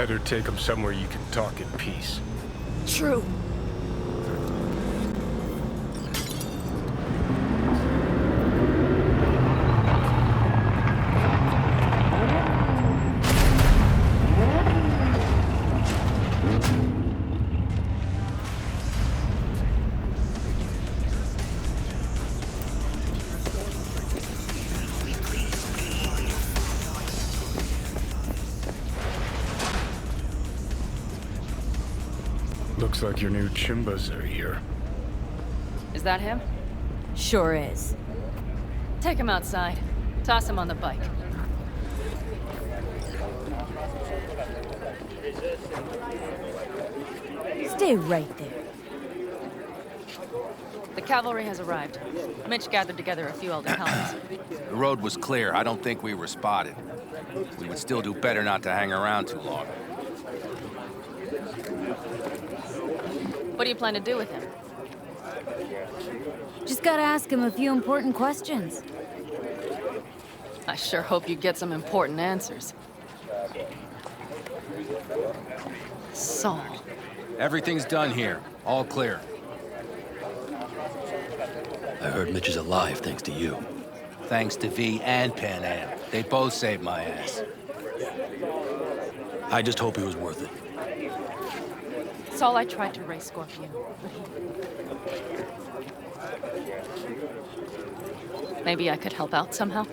Better take him somewhere you can talk in peace. True. Looks like your new Chimbas are here. Is that him? Sure is. Take him outside. Toss him on the bike. Stay right there. The cavalry has arrived. Mitch gathered together a few elder helmets. The road was clear. I don't think we were spotted. We would still do better not to hang around too long. What do you plan to do with him? Just gotta ask him a few important questions. I sure hope you get some important answers. Saul. Everything's done here. All clear. I heard Mitch is alive thanks to you. Thanks to V and Pan Am. They both saved my ass. I just hope it was worth it. Saul, I tried to raise Scorpion, but he... Maybe I could help out somehow?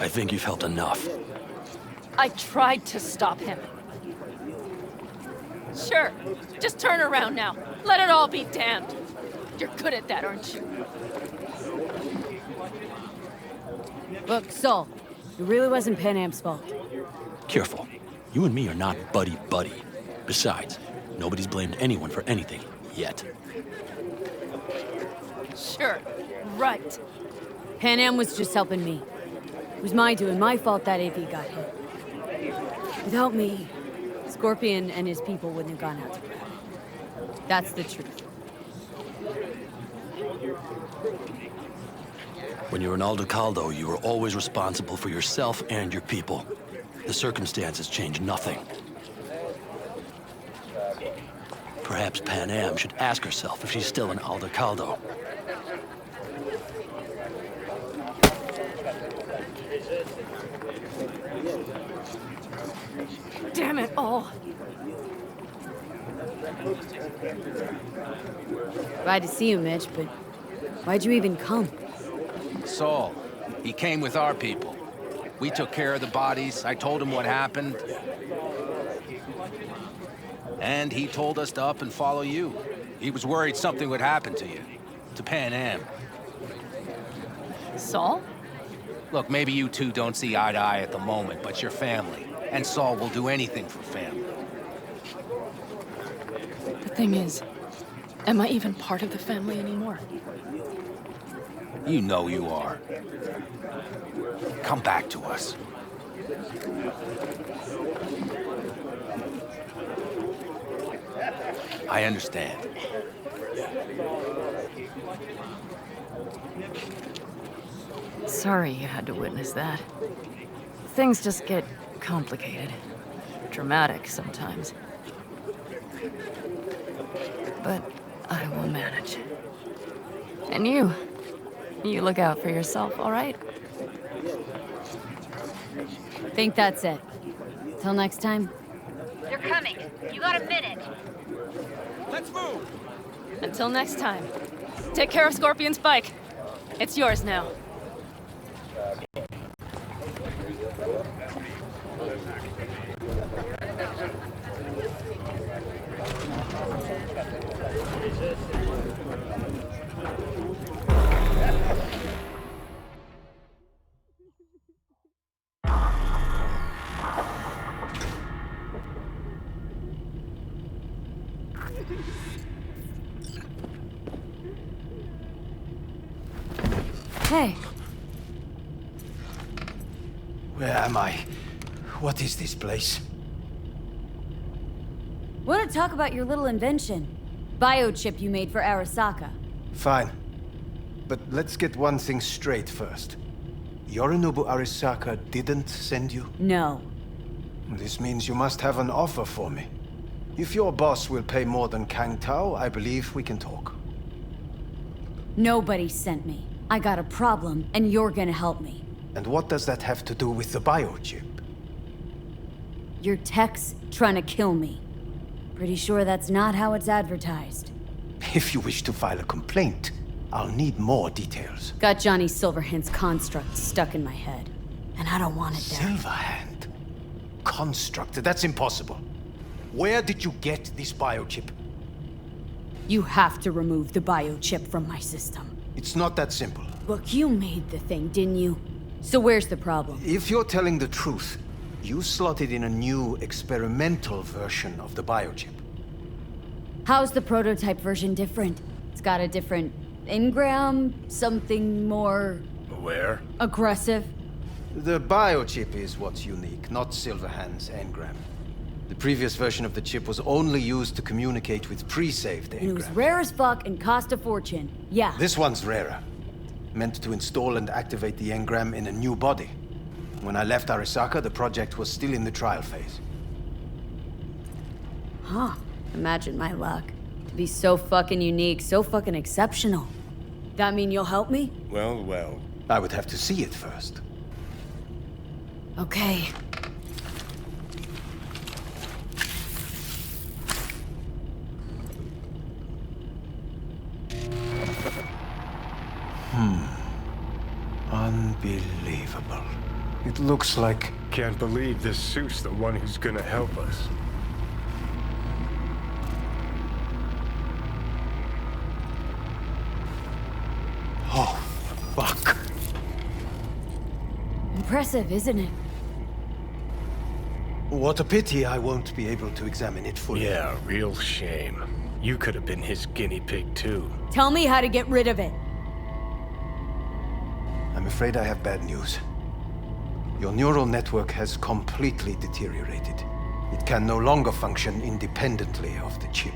I think you've helped enough. I tried to stop him. Sure, just turn around now. Let it all be damned. You're good at that, aren't you? Look, Saul, it really wasn't Pan Am's fault. Careful. You and me are not buddy-buddy. Besides, nobody's blamed anyone for anything, yet. Sure, right. Pan Am was just helping me. It was my doing, my fault that AV got hit. Without me, Scorpion and his people wouldn't have gone out to grab it. That's the truth. When you were an Aldecaldo, you were always responsible for yourself and your people. The circumstances changed nothing. Perhaps Pan Am should ask herself if she's still an Aldecaldo. Damn it all. Glad to see you, Mitch, but why'd you even come? Saul, he came with our people. We took care of the bodies. I told him what happened. And he told us to up and follow you. He was worried something would happen to you. To Pan Am. Saul? Look, maybe you two don't see eye to eye at the moment, but you're family. And Saul will do anything for family. The thing is, am I even part of the family anymore? You know you are. Come back to us. I understand. Sorry you had to witness that. Things just get complicated. Dramatic sometimes. But I will manage. And you look out for yourself, all right? Think that's it. Till next time. They're coming. You got a minute. Let's move! Until next time. Take care of Scorpion's bike. It's yours now. Hey, Where am I? What is this place? want to talk about your little invention? Biochip you made for Arasaka. Fine. But let's get one thing straight first. Yorinobu Arasaka didn't send you? No. This means you must have an offer for me. If your boss will pay more than Kang Tao, I believe we can talk. Nobody sent me. I got a problem, and you're gonna help me. And what does that have to do with the biochip? Your tech's trying to kill me. Pretty sure that's not how it's advertised. If you wish to file a complaint, I'll need more details. Got Johnny Silverhand's construct stuck in my head, and I don't want it there. Silverhand? Construct? That's impossible. Where did you get this biochip? You have to remove the biochip from my system. It's not that simple. Look, you made the thing, didn't you? So where's the problem? If you're telling the truth, you slotted in a new experimental version of the biochip. How's the prototype version different? It's got a different engram, something more Where? aggressive. The biochip is what's unique, not Silverhand's engram. The previous version of the chip was only used to communicate with pre-saved And it was engrams. rare as fuck and cost a fortune. Yeah. This one's rarer. Meant to install and activate the engram in a new body. When I left Arisaka, the project was still in the trial phase. Huh. Imagine my luck. To be so fucking unique, so fucking exceptional. That mean you'll help me? Well, well. I would have to see it first. Okay. Unbelievable. It looks like... Can't believe this suit's the one who's gonna help us. Oh, fuck. Impressive, isn't it? What a pity I won't be able to examine it fully. Yeah, real shame. You could have been his guinea pig, too. Tell me how to get rid of it. I'm afraid I have bad news. Your neural network has completely deteriorated. It can no longer function independently of the chip.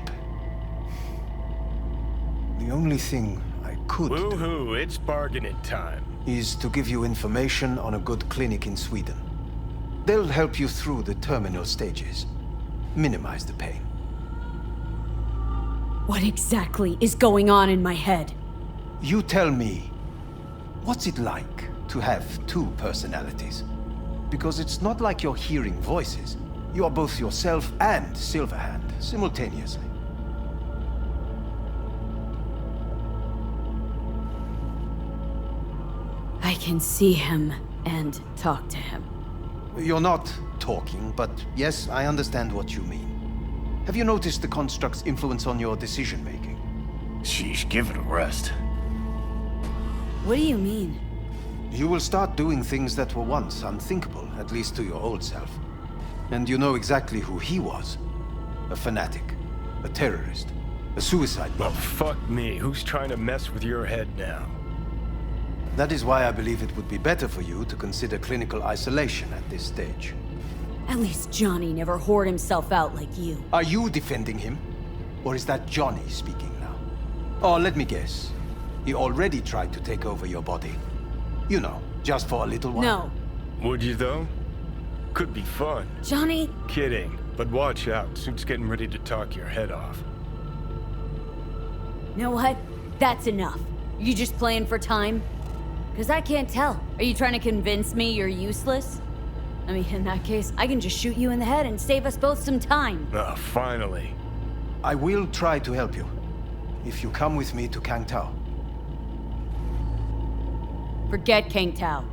The only thing I could do Woohoo, it's bargaining time. is to give you information on a good clinic in Sweden. They'll help you through the terminal stages. Minimize the pain. What exactly is going on in my head? You tell me, what's it like to have two personalities? Because it's not like you're hearing voices. You are both yourself and Silverhand simultaneously. I can see him and talk to him. You're not talking, but yes, I understand what you mean. Have you noticed the construct's influence on your decision-making? Sheesh, give it a rest. What do you mean? You will start doing things that were once unthinkable, at least to your old self. And you know exactly who he was. A fanatic, a terrorist, a suicide Well, bomber. fuck me. Who's trying to mess with your head now? That is why I believe it would be better for you to consider clinical isolation at this stage. At least Johnny never whored himself out like you. Are you defending him? Or is that Johnny speaking now? Oh, let me guess. He already tried to take over your body. You know, just for a little while. No. Would you, though? Could be fun. Johnny? Kidding. But watch out. Suit's getting ready to talk your head off. You know what? That's enough. You just playing for time? Because I can't tell. Are you trying to convince me you're useless? I mean, in that case, I can just shoot you in the head and save us both some time. Ah, finally. I will try to help you. If you come with me to Kang Tao. Forget Kang Tao.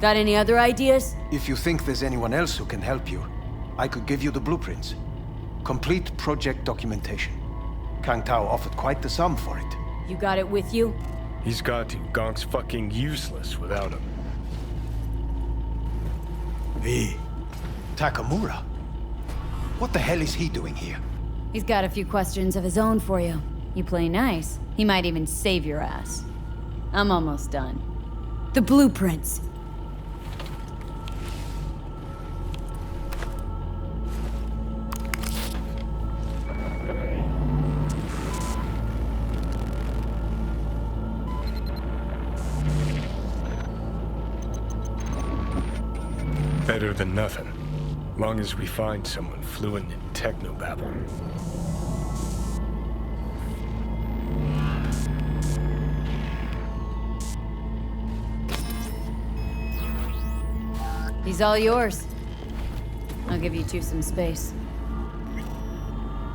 Got any other ideas? If you think there's anyone else who can help you, I could give you the blueprints. Complete project documentation. Kang Tao offered quite the sum for it. You got it with you? He's got to. Gonk's fucking useless without him. V. Takamura? What the hell is he doing here? He's got a few questions of his own for you. You play nice. He might even save your ass. I'm almost done. The blueprints. Better than nothing. Long as we find someone fluent in technobabble. He's all yours. I'll give you two some space.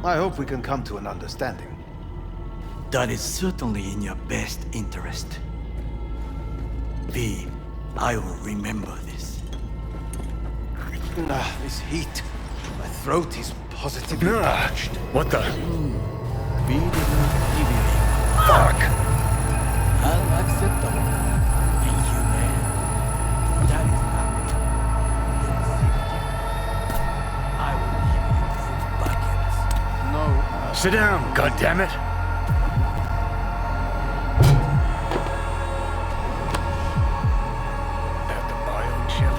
I hope we can come to an understanding. That is certainly in your best interest. V, I will remember this. This heat. My throat is positively parched. What the? V did not give you Fuck! unacceptable. Inhumane. That is not me. I will give you full buckets. No. Sit down, goddammit! At the biochip.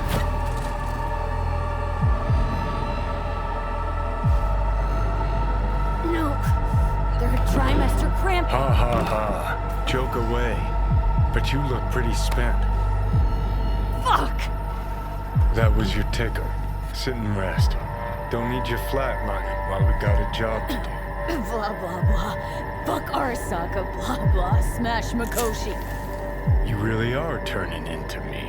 No. Third trimester cramp. Ha ha ha. Joke away. But you look pretty spent. Fuck! That was your ticker. Sit and rest. Don't need you flatlining while we got a job to do. Blah, blah, blah. Fuck Arasaka, blah, blah. Smash Mikoshi. You really are turning into me.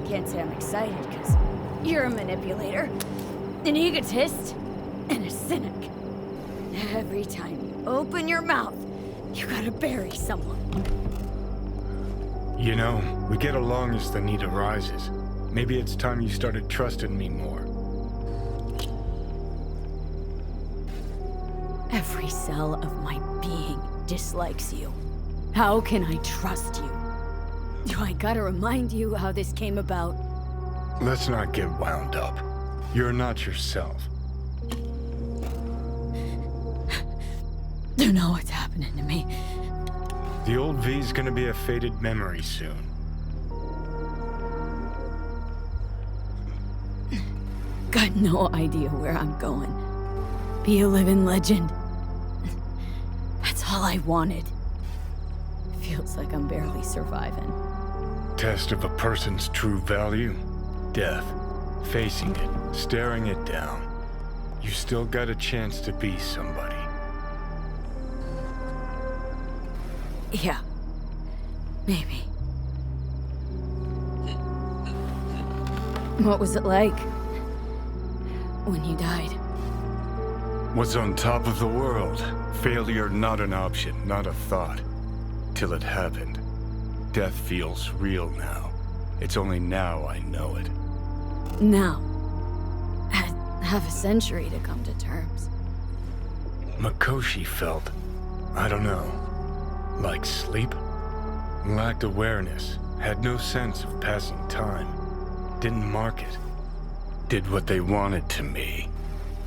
Can't say I'm excited, because you're a manipulator, an egotist, and a cynic. Every time you open your mouth, you gotta bury someone. You know, we get along as the need arises. Maybe it's time you started trusting me more. Every cell of my being dislikes you. How can I trust you? Do I gotta remind you how this came about? Let's not get wound up. You're not yourself. You know what's happening to me. The old V's gonna be a faded memory soon. Got no idea where I'm going. Be a living legend. That's all I wanted. Feels like I'm barely surviving. Test of a person's true value? Death. Facing it, staring it down. You still got a chance to be somebody. Yeah. Maybe. What was it like when you died? What's on top of the world? Failure not an option, not a thought. Till it happened. Death feels real now. It's only now I know it. Now. Had half a century to come to terms. Mikoshi felt, I don't know, like sleep? Lacked awareness, had no sense of passing time. Didn't mark it. Did what they wanted to me.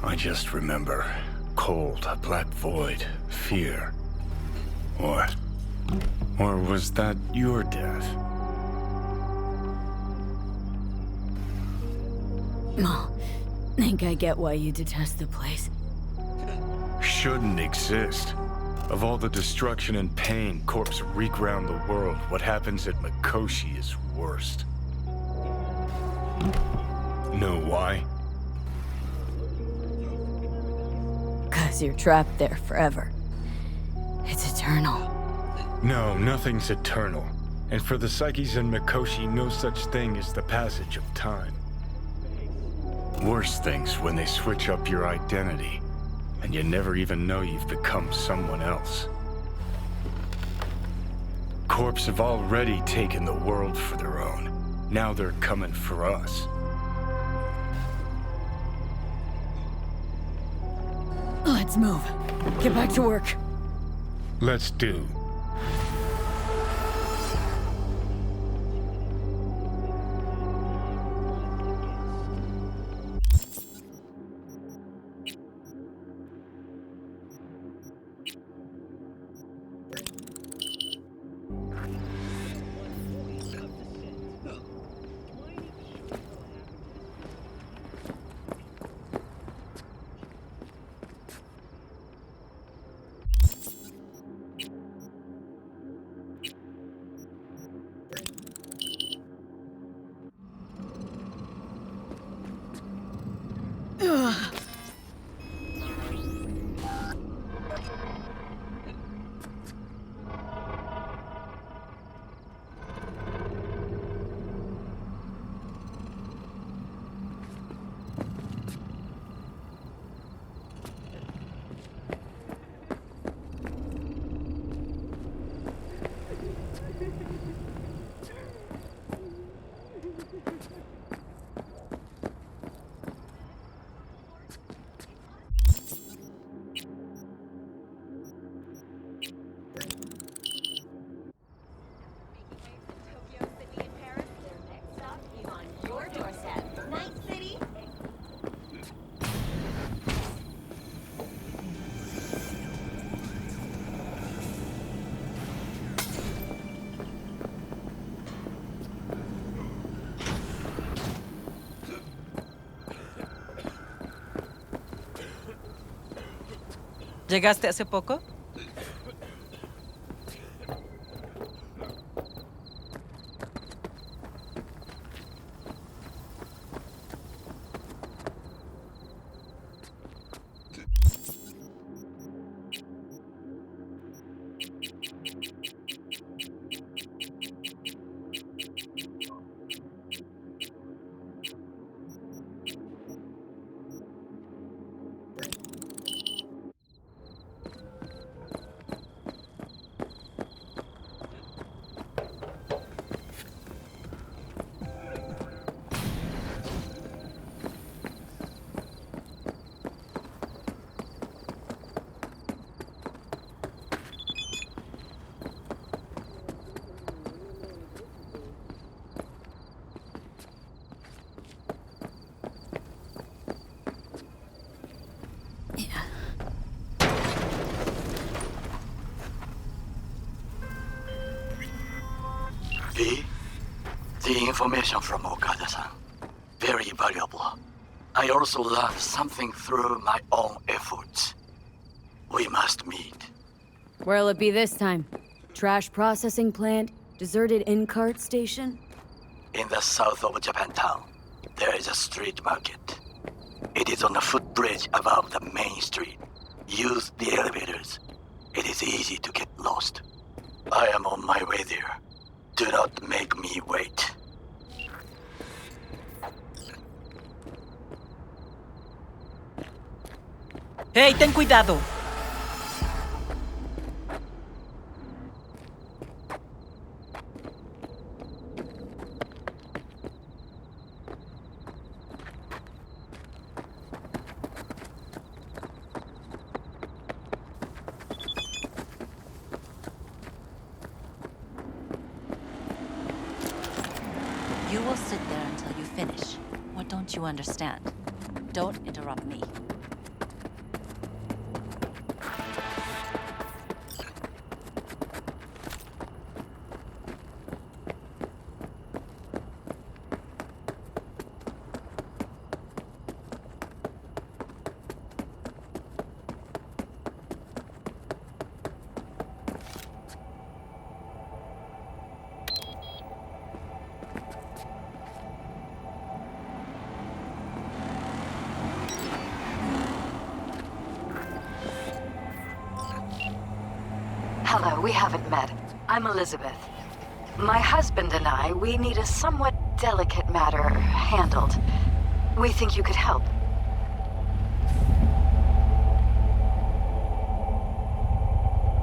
I just remember cold, a black void, fear. Or was that your death? Well, think I get why you detest the place. Shouldn't exist. Of all the destruction and pain corpses wreak round the world, what happens at Mikoshi is worst. Know why? 'Cause you're trapped there forever. It's eternal. No, nothing's eternal. And for the psyches in Mikoshi, no such thing as the passage of time. Worse things when they switch up your identity, and you never even know you've become someone else. Corps have already taken the world for their own. Now they're coming for us. Let's move. Get back to work. Let's do. ¿Llegaste hace poco? The information from Okada-san. Very valuable. I also learned something through my own efforts. We must meet. Where'll it be this time? Trash processing plant? Deserted in-cart station? In the south of Japantown, there is a street market. It is on the footbridge above the main street. Use the elevators. It is easy to get lost. I am on my way there. Do not make me wait. ¡Hey, ten cuidado! You will sit there until you finish. What don't you understand? Don't interrupt me. Hello, we haven't met. I'm Elizabeth. My husband and I, we need a somewhat delicate matter handled. We think you could help.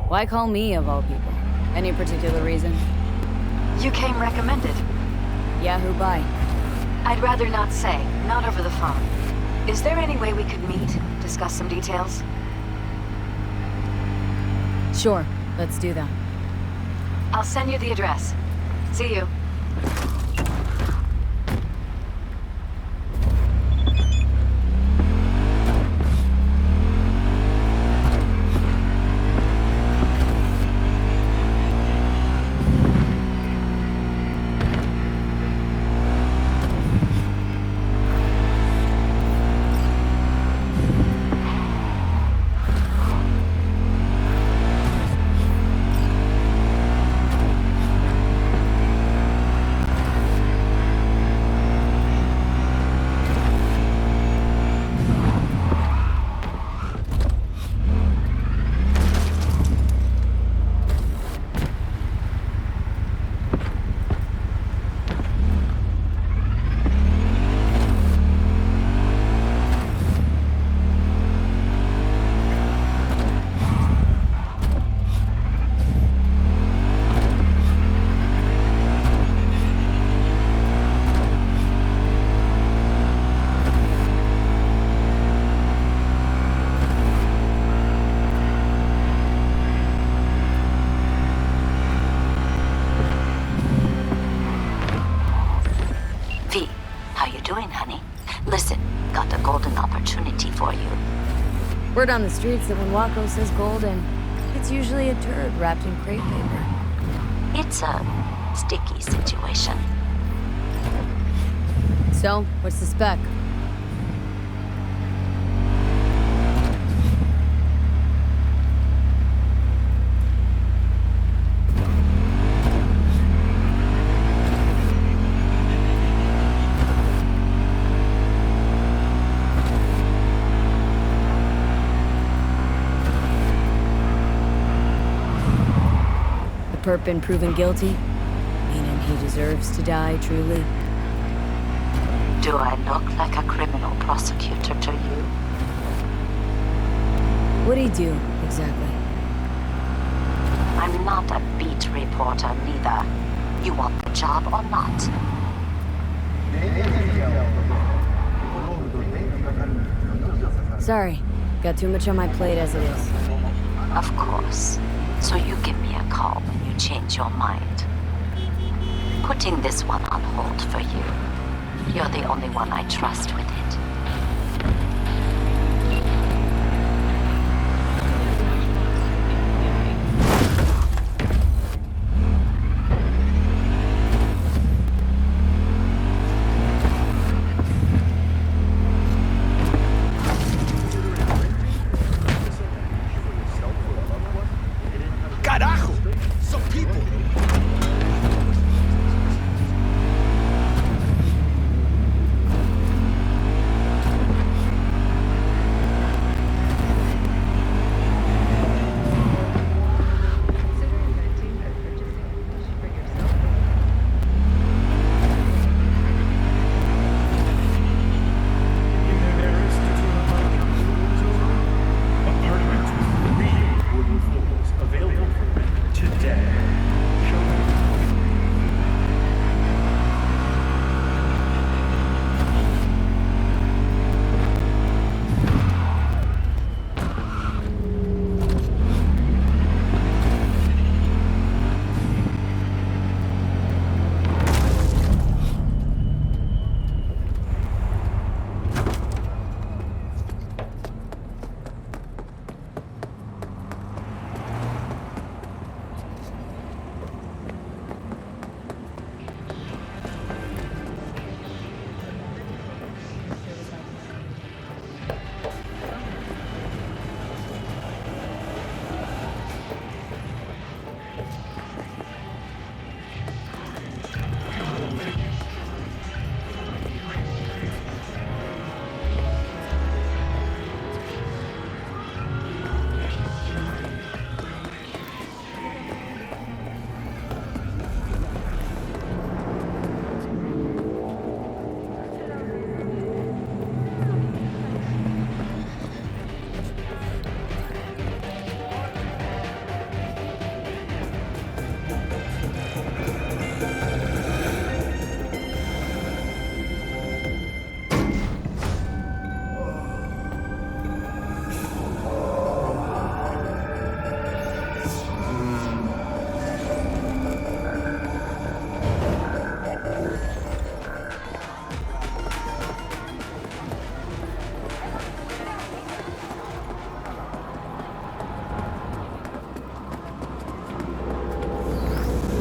Why call me, of all people? Any particular reason? You came recommended. Yahoo, bye. I'd rather not say, not over the phone. Is there any way we could meet, discuss some details? Sure, let's do that. I'll send you the address. See you. Listen, got a golden opportunity for you. Word on the streets that when Wako says golden, it's usually a turd wrapped in crepe paper. It's a sticky situation. So, what's the spec? Perp been proven guilty? Meaning he deserves to die, truly? Do I look like a criminal prosecutor to you? What'd he do, exactly? I'm not a beat reporter, neither. You want the job or not? Sorry, got too much on my plate as it is. Of course. So you give me a call when you change your mind. Putting this one on hold for you. You're the only one I trust with it.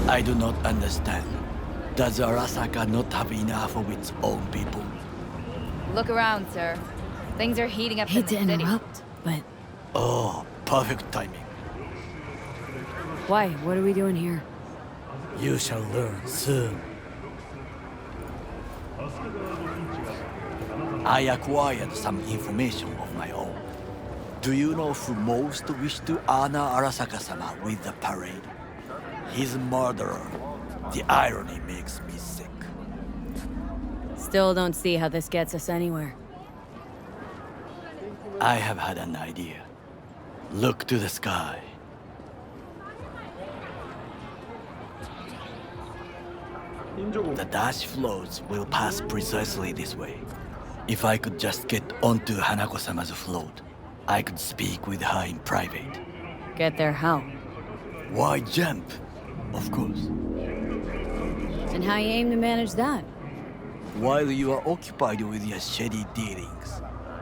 I do not understand. Does Arasaka not have enough of its own people? Look around, sir. Things are heating up in Hate the to city. interrupt, but Oh, perfect timing. why? What are we doing here? You shall learn soon. I acquired some information of my own. Do you know who most wished to honor Arasaka-sama with the parade? His murderer. The irony makes me sick. Still don't see how this gets us anywhere. I have had an idea. Look to the sky. The dash floats will pass precisely this way. If I could just get onto Hanako-sama's float, I could speak with her in private. Get there how? Why jump? Of course. And how you aim to manage that? While you are occupied with your shady dealings,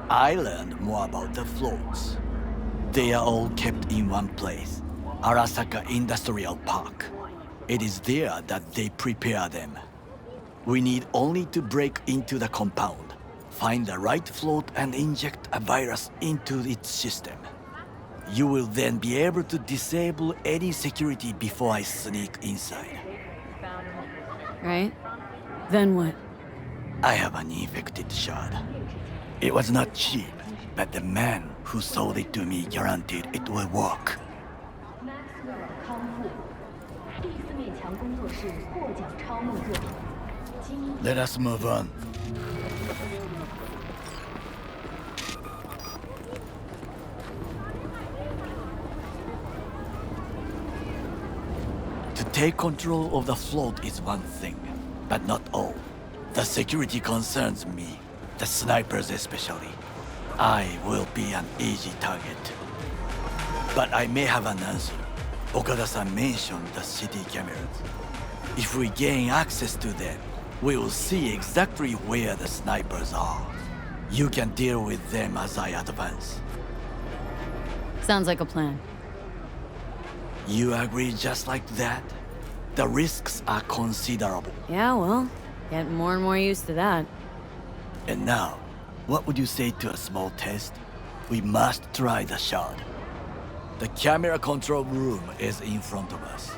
I learned more about the floats. They are all kept in one place, Arasaka Industrial Park. It is there that they prepare them. We need only to break into the compound, find the right float and inject a virus into its system. You will then be able to disable any security before I sneak inside. Right? Then what? I have an infected shard. It was not cheap, but the man who sold it to me guaranteed it will work. Let us move on. To take control of the float is one thing, but not all. The security concerns me, the snipers especially. I will be an easy target. But I may have an answer. Okada-san mentioned the city cameras. If we gain access to them, we will see exactly where the snipers are. You can deal with them as I advance. Sounds like a plan. You agree just like that? The risks are considerable. Yeah, well, getting more and more used to that. And now, what would you say to a small test? We must try the shard. The camera control room is in front of us.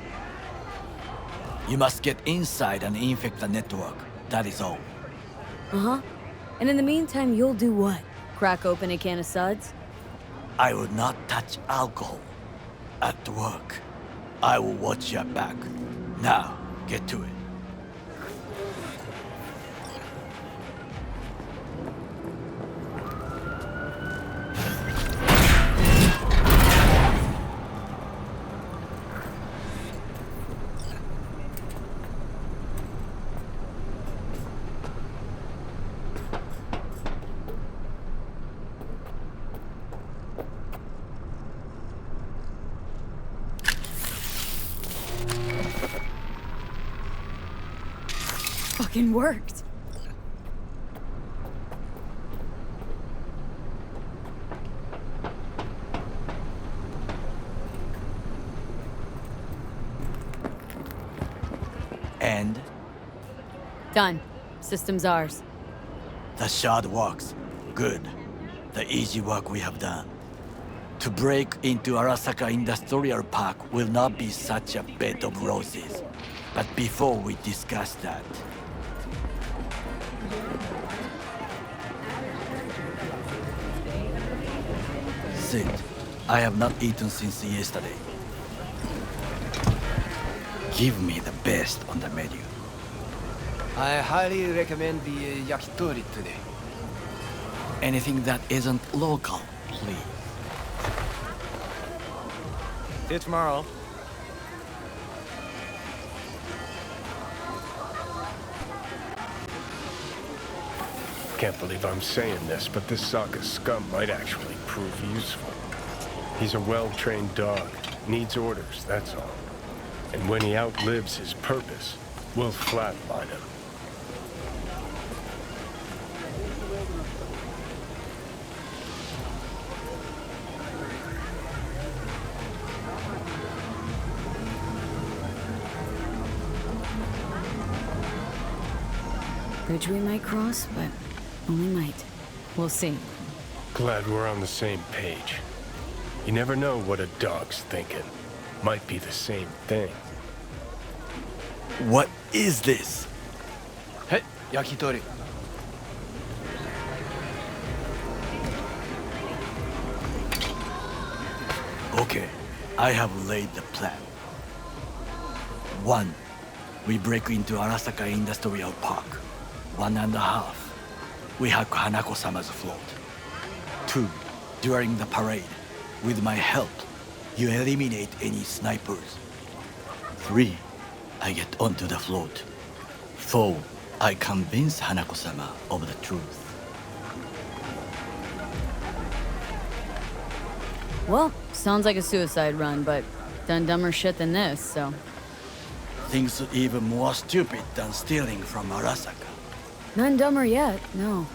You must get inside and infect the network. That is all. Uh-huh. And in the meantime, you'll do what? Crack open a can of suds? I will not touch alcohol. At work, I will watch your back. Now, get to it. Fucking worked. And? Done. System's ours. The shard works. Good. The easy work we have done. To break into Arasaka Industrial Park will not be such a bed of roses. But before we discuss that... Sit. I have not eaten since yesterday. Give me the best on the menu. I highly recommend the yakitori today. Anything that isn't local, please. See you tomorrow. Can't believe I'm saying this, but this Sokka scum might actually prove useful. He's a well-trained dog. Needs orders, that's all. And when he outlives his purpose, we'll flatline him. Bridge we might cross, but only might. We'll see. Glad we're on the same page. You never know what a dog's thinking. Might be the same thing. What is this? Hey, yakitori. Okay, I have laid the plan. 1. We break into Arasaka Industrial Park. 1.5. We hack Hanako-sama's float. 2. During the parade, with my help, you eliminate any snipers. 3. I get onto the float. 4. I convince Hanako-sama of the truth. Well, sounds like a suicide run, but done dumber shit than this, so... Things even more stupid than stealing from Arasaka. None dumber yet, no.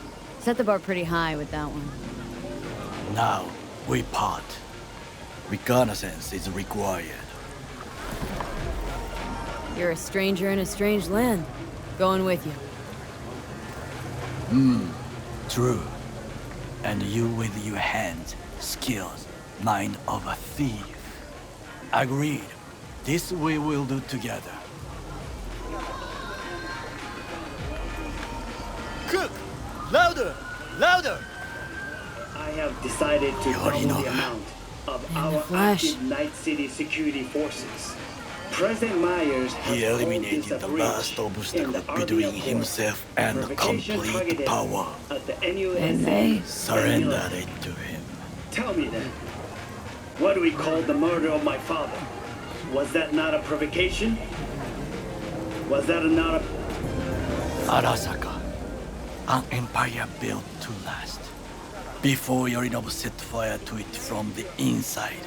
Set the bar pretty high with that one. Now, we part. Reconnaissance is required. You're a stranger in a strange land. Going with you. True. And you with your hands, skills, mind of a thief. Agreed. This we will do together. Cook! Louder! Louder! I have decided to double the amount of our active Night City security forces. President Myers He eliminated the last obstacle between himself and complete power. And they surrendered it to him. Tell me then, what do we call the murder of my father? Was that not a provocation? Was that not a... Arasaka, an empire built to last. Before Yorinobu set fire to it from the inside,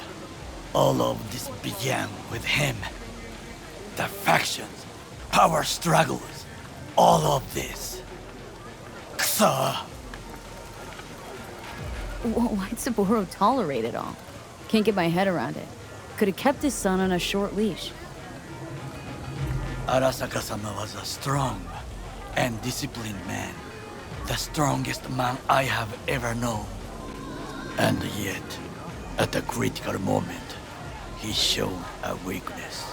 all of this began with him. The factions, power struggles, all of this. Kusa! Why'd Saburo tolerate it all? Can't get my head around it. Could have kept his son on a short leash. Arasaka-sama was a strong and disciplined man. The strongest man I have ever known. And yet, at a critical moment, he showed a weakness.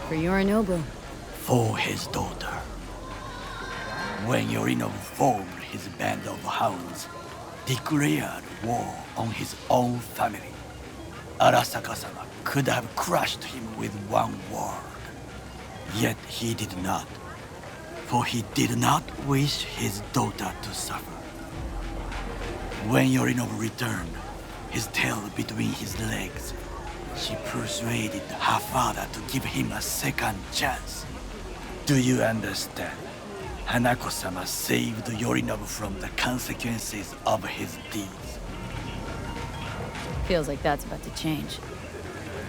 For Yorinobu. For his daughter. When Yorinobu formed his band of hounds, declared war on his own family, Arasaka-sama could have crushed him with one word. Yet he did not. For he did not wish his daughter to suffer. When Yorinobu returned, his tail between his legs, she persuaded her father to give him a second chance. Do you understand? Hanako-sama saved Yorinobu from the consequences of his deeds. Feels like that's about to change.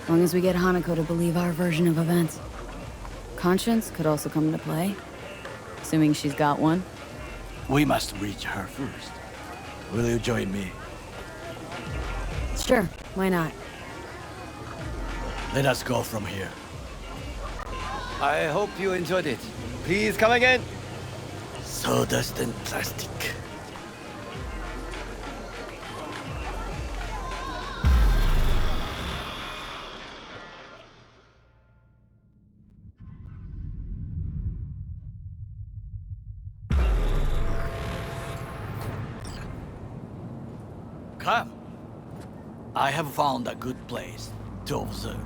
As long as we get Hanako to believe our version of events. Conscience could also come into play. Assuming she's got one. We must reach her first. Will you join me? Sure, why not? Let us go from here. I hope you enjoyed it. Please come again. Sawdust and plastic. Come. I have found a good place to observe.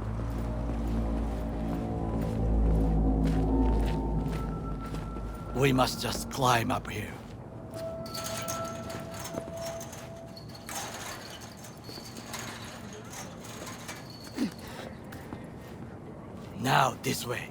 We must just climb up here. Now this way.